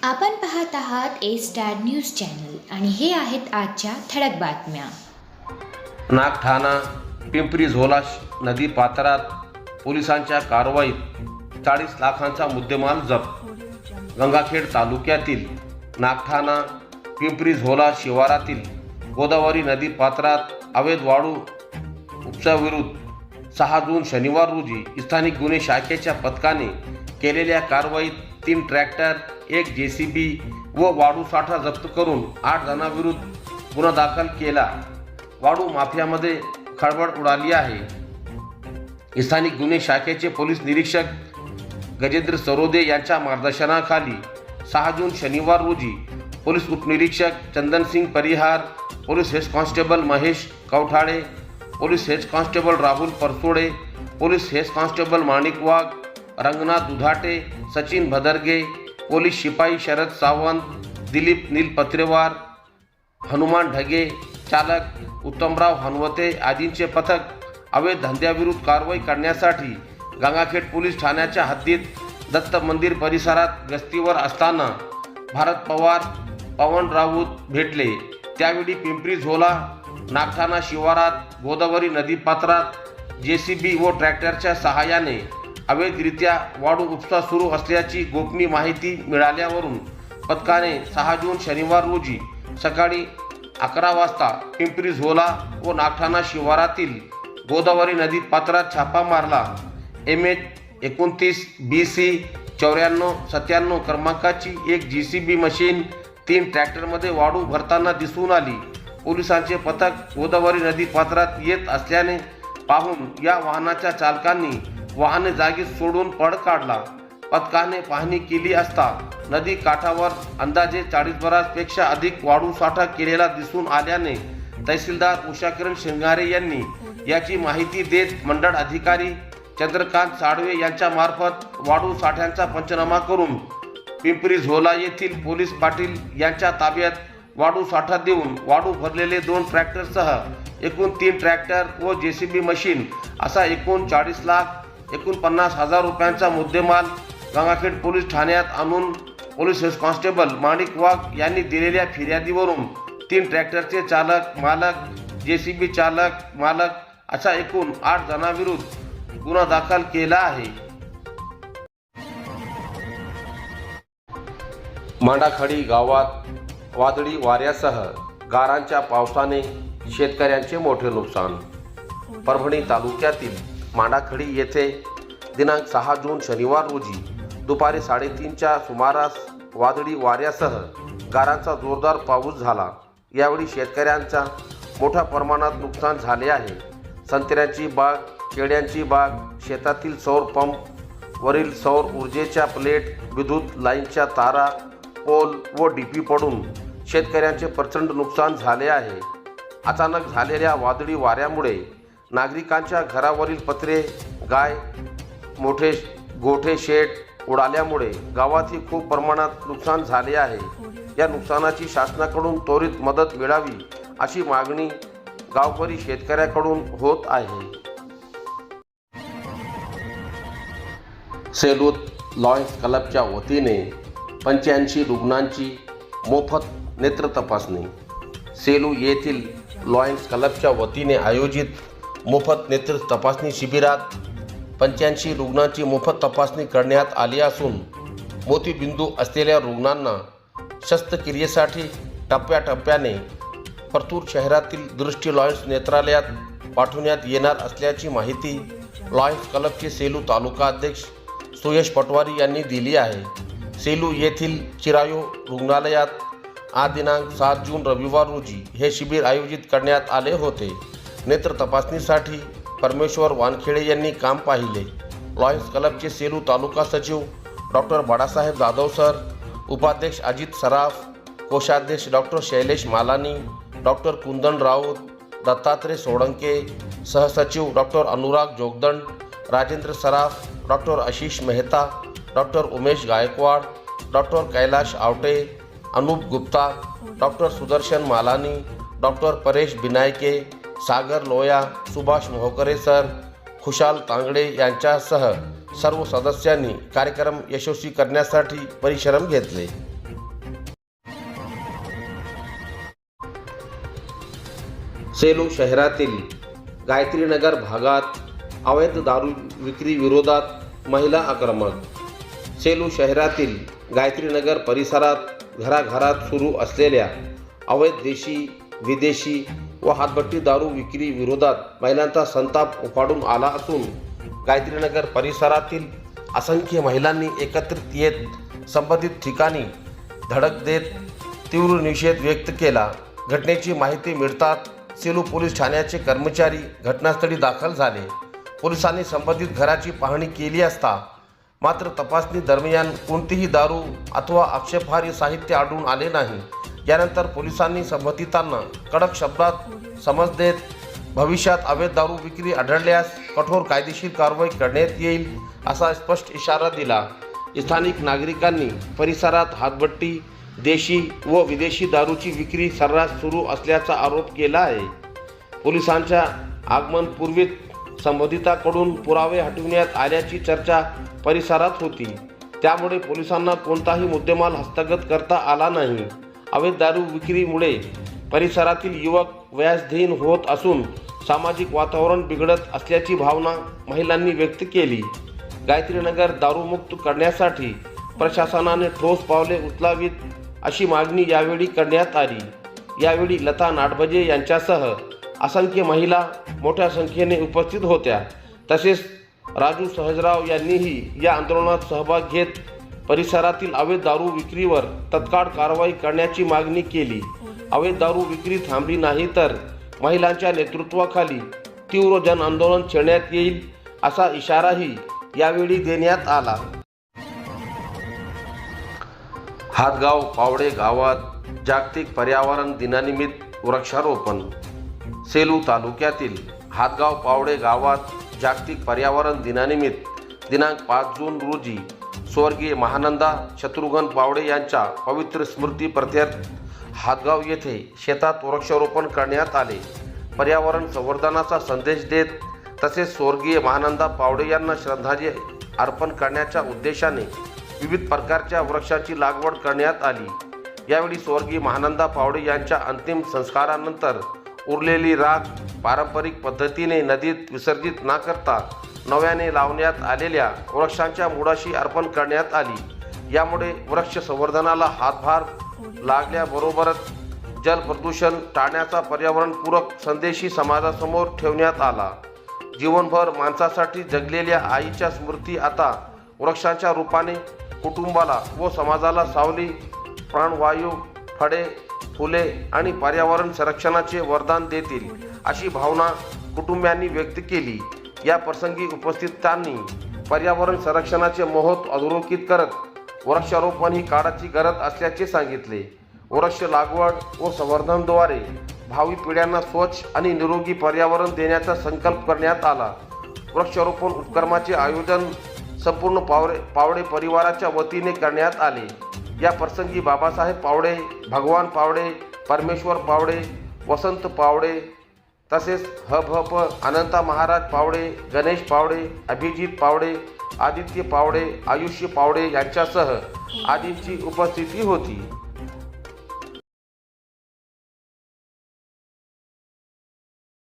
आपण पाहत आहात ए स्टार न्यूज चॅनल आणि हे आहेत आजच्या ठळक बातम्या. नागठाणा पिंपरी झोला नदी पात्रात पोलिसांच्या कारवाईत 40 लाखांचा मुद्देमाल जप्त. गंगाखेड तालुक्यातील नागठाणा पिंपरी झोला शिवारातील गोदावरी नदी पात्रात अवैध वाळू उपसाविरुद्ध 6 जून शनिवार रोजी स्थानिक गुन्हे शाखेच्या पथकाने केलेल्या कारवाईत 3 ट्रॅक्टर, 1 JCB व वाळू साठा जप्त करून 8 जणांविरुद्ध गुन्हा दाखल केला. वाळू माफियामध्ये खळबळ उडाली आहे. स्थानिक गुन्हे शाखेचे पोलीस निरीक्षक गजेंद्र सरोदे यांच्या मार्गदर्शनाखाली 6 जून शनिवार रोजी पोलीस उपनिरीक्षक Chandansingh Parihar, police head constable Mahesh Kavthale, police head constable Rahul Parsode, police head constable Manik Wagh, Ranganath Dudhate, Sachin Bhadarge, police शिपाई शरद सावंत, दिलीप नील पत्रेवार, हनुमान ढगे, चालक उत्तमराव हनवते आदींचे पथक अवैध धंद्याविरुद्ध कारवाई करण्यासाठी गंगाखेड पोलीस ठाण्याच्या हद्दीत दत्त मंदिर परिसरात गस्तीवर असताना भारत पवार, पवन राऊत भेटले. त्यावेळी पिंपरी झोला नागठाणा शिवारात गोदावरी नदी पात्रात JCB व ट्रॅक्टरच्या सहाय्याने अवैधरित्या वाळू उपसा सुरू असल्याची गोपनीय माहिती मिळाल्यावरून पथकाने 6 जून शनिवार रोजी सकाळी 11 वाजता पिंपरी झोला व नागठाणा शिवारातील गोदावरी नदी पात्रात छापा मारला. MH 29 BC 9497 क्रमांकाची 1 JCB मशीन 3 ट्रॅक्टरमध्ये वाळू भरताना दिसून आली. पोलिसांचे पथक गोदावरी नदी पात्रात येत असल्याने पाहून या वाहनाच्या चालकांनी वाहने जागीच सोडून पळ काढला. पथकाने पाहणी केली असता नदी काठावर अंदाजे 40 बरापेक्षा अधिक वाळू साठा केलेला दिसून आल्याने तहसीलदार उषाकिरण शिंगारे यांनी याची माहिती देत मंडळ अधिकारी चंद्रकांत साळवे यांच्या मार्फत वाळू साठ्यांचा पंचनामा करून पिंपरी झोला येथील पोलीस पाटील यांच्या ताब्यात वाळू साठा देऊन वाळू भरलेले 2 ट्रॅक्टरसह एकूण 3 ट्रॅक्टर व JCB मशीन असा एकूण 40,49,000 रुपयांचा मुद्देमाल गंगाखेड पोलीस ठाण्यात आणून पोलीस हेड कॉन्स्टेबल माणिक वाघ यांनी दिलेल्या फिर्यादीवरून 3 ट्रॅक्टरचे चालक, मालक, JCB चालक, मालक अशा एकूण 8 जणांविरुद्ध गुन्हा दाखल केला आहे. मांडाखडी गावात वादळी वाऱ्यासह गारांच्या पावसाने शेतकऱ्यांचे मोठे नुकसान. परभणी तालुक्यातील मांडाखडी येथे दिनांक 6 जून शनिवार रोजी दुपारी 3:30च्या सुमारास वादळी वाऱ्यासह गारांचा जोरदार पाऊस झाला. यावेळी शेतकऱ्यांचा मोठ्या प्रमाणात नुकसान झाले आहे. संत्र्यांची बाग, केळ्यांची बाग, शेतातील सौर पंप वरील सौर ऊर्जेच्या प्लेट, विद्युत लाईनच्या तारा, पोल व DP पडून शेतकऱ्यांचे प्रचंड नुकसान झाले आहे. अचानक झालेल्या वादळी वाऱ्यामुळे नागरिकांच्या घरावरील पत्रे, गाय, मोठे गोठे शेड उडाल्यामुळे गावातही खूप प्रमाणात नुकसान झाले आहे. या नुकसानाची शासनाकडून त्वरित मदत मिळावी अशी मागणी गावकरी शेतकऱ्याकडून होत आहे. सेलूत लॉयन्स क्लबच्या वतीने 85 रुग्णांची मोफत नेत्र तपासणी. सेलू येथील लॉयन्स क्लबच्या वतीने आयोजित मोफत नेत्र तपासणी शिबिरात 85 रुग्णांची मोफत तपासणी करण्यात आली असून मोतीबिंदू असलेल्या रुग्णांना शस्त्रक्रियेसाठी टप्प्याटप्प्याने परतूर शहरातील दृष्टी लॉयन्स नेत्रालयात पाठवण्यात येणार असल्याची माहिती लॉयन्स क्लबचे सेलू तालुका अध्यक्ष सुयश पटवारी यांनी दिली आहे. सेलू येथील चिरायू रुग्णालयात आज दिनांक 7 जून रविवार रोजी हे शिबिर आयोजित करण्यात आले होते. नेत्र तपासणीसाठी परमेश्वर वानखेडे यांनी काम पाहिले. लॉयन्स क्लबचे सेलू तालुका सचिव डॉक्टर बाळासाहेब जाधव सर, उपाध्यक्ष अजित सराफ, कोषाध्यक्ष डॉक्टर शैलेश मालानी, डॉक्टर कुंदन राऊत, दत्तात्रय सोळंके, सहसचिव doctor Anurag Jogdand, Rajendra Saraf, doctor Ashish Mehta, doctor Umesh Gaikwad, doctor Kailash Awate, Anup Gupta, doctor Sudarshan Malani, doctor Paresh Binayake, Sagar Loya, Subhash Mohkare sir, Khushal Tangde यांच्यासह सर्व सदस्यांनी कार्यक्रम यशस्वी करण्यासाठी परिश्रम घेतले. सेलू शहरातील गायत्रीनगर भागात अवैध दारू विक्री विरोधात महिला आक्रमक. सेलू शहरातील गायत्रीनगर परिसरात घराघरात सुरू असलेल्या अवैध देशी विदेशी व हातभट्टी दारू विक्री विरोधात महिलांचा संताप उफाळून आला असून गायत्रीनगर परिसरातील असंख्य महिलांनी एकत्रित येत संबंधित ठिकाणी धडक देत तीव्र निषेध व्यक्त केला. घटनेची माहिती मिळताच सेलू पोलीस ठाण्याचे कर्मचारी घटनास्थळी दाखल झाले. पोलिसांनी संबंधित घराची पाहणी केली असता मात्र तपासणी दरम्यान कोणतीही दारू अथवा आक्षेपार्ह साहित्य आढळून आले नाही. यानंतर पोलिसांनी संबंधितांना कडक शब्दात समज देत भविष्यात अवैध दारू विक्री आढळल्यास कठोर कायदेशीर कारवाई करण्यात येईल असा स्पष्ट इशारा दिला. स्थानिक नागरिकांनी परिसरात हातभट्टी देशी व विदेशी दारूची विक्री सर्रास सुरू असल्याचा आरोप केला आहे. पोलिसांच्या आगमनपूर्वीच संबंधितांकडून पुरावे हटविण्यात आल्याची चर्चा परिसरात होती. त्यामुळे पोलिसांना कोणताही मुद्देमाल हस्तगत करता आला नाही. अवैध दारू विक्रीमुळे परिसरातील युवक वयासधीन होत असून सामाजिक वातावरण बिघडत असल्याची भावना महिलांनी व्यक्त केली. गायत्रीनगर दारूमुक्त करण्यासाठी प्रशासनाने ठोस पावले उचलावीत अशी मागणी यावेळी करण्यात आली. यावेळी लता नाडभजे यांच्यासह असंख्य महिला मोठ्या संख्येने उपस्थित होत्या. तसेच राजू सहजराव यांनीही या आंदोलनात सहभाग घेत परिसरातील अवैध दारू विक्रीवर तत्काळ कारवाई करण्याची मागणी केली. अवैध दारू विक्री थांबली नाही तर महिलांच्या नेतृत्वाखाली तीव्र जन आंदोलन छेडण्यात येईल असा इशाराही यावेळी देण्यात आला. हातगाव पावडे गावात जागतिक पर्यावरण दिनानिमित्त वृक्षारोपण. सेलू तालुक्यातील हातगाव पावडे गावात जागतिक पर्यावरण दिनानिमित्त दिनांक 5 जून रोजी स्वर्गीय महानंदा शत्रुघ्न पावडे यांच्या पवित्र स्मृती प्रीत्यर्थ हातगाव येथे शेतात वृक्षारोपण करण्यात आले. पर्यावरण संवर्धनाचा संदेश देत तसेच स्वर्गीय महानंदा पावडे यांना श्रद्धांजली अर्पण करण्याच्या उद्देशाने विविध प्रकारच्या वृक्षाची लागवड करण्यात आली. यावेळी स्वर्गीय महानंदा पावडे यांच्या अंतिम संस्कारानंतर उरलेली राख पारंपरिक पद्धतीने नदीत विसर्जित न करता नव्याने लावण्यात आलेल्या वृक्षांच्या मुळाशी अर्पण करण्यात आली. यामुळे वृक्ष संवर्धनाला हातभार लागल्याबरोबरच जल प्रदूषण टाळण्याचा पर्यावरणपूरक संदेशही समाजासमोर ठेवण्यात आला. जीवनभर माणसासाठी जगलेल्या आईच्या स्मृती आता वृक्षांच्या रूपाने कुटुंबाला व समाजाला सावली, प्राणवायू, फळे, फुले आणि पर्यावरण संरक्षणाचे वरदान देतील अशी भावना कुटुंबियांनी व्यक्त केली. या प्रसंगी उपस्थितांनी पर्यावरण संरक्षणाचे महत्त्व अधोरेखित करत वृक्षारोपण ही काळाची गरज असल्याचे सांगितले. वृक्ष लागवड व संवर्धनाद्वारे भावी पिढ्यांना स्वच्छ आणि निरोगी पर्यावरण देण्याचा संकल्प करण्यात आला. वृक्षारोपण उपक्रमाचे आयोजन संपूर्ण पावडे परिवाराच्या वतीने करण्यात आले. या प्रसंगी बाबासाहेब पावडे, भगवान पावडे, परमेश्वर पावडे, वसंत पावडे तसेच हप अनंता महाराज पावडे, गणेश पावडे, अभिजित पावडे, आदित्य पावडे, आयुष्य पावडे यांच्यासह आदींची उपस्थिती होती.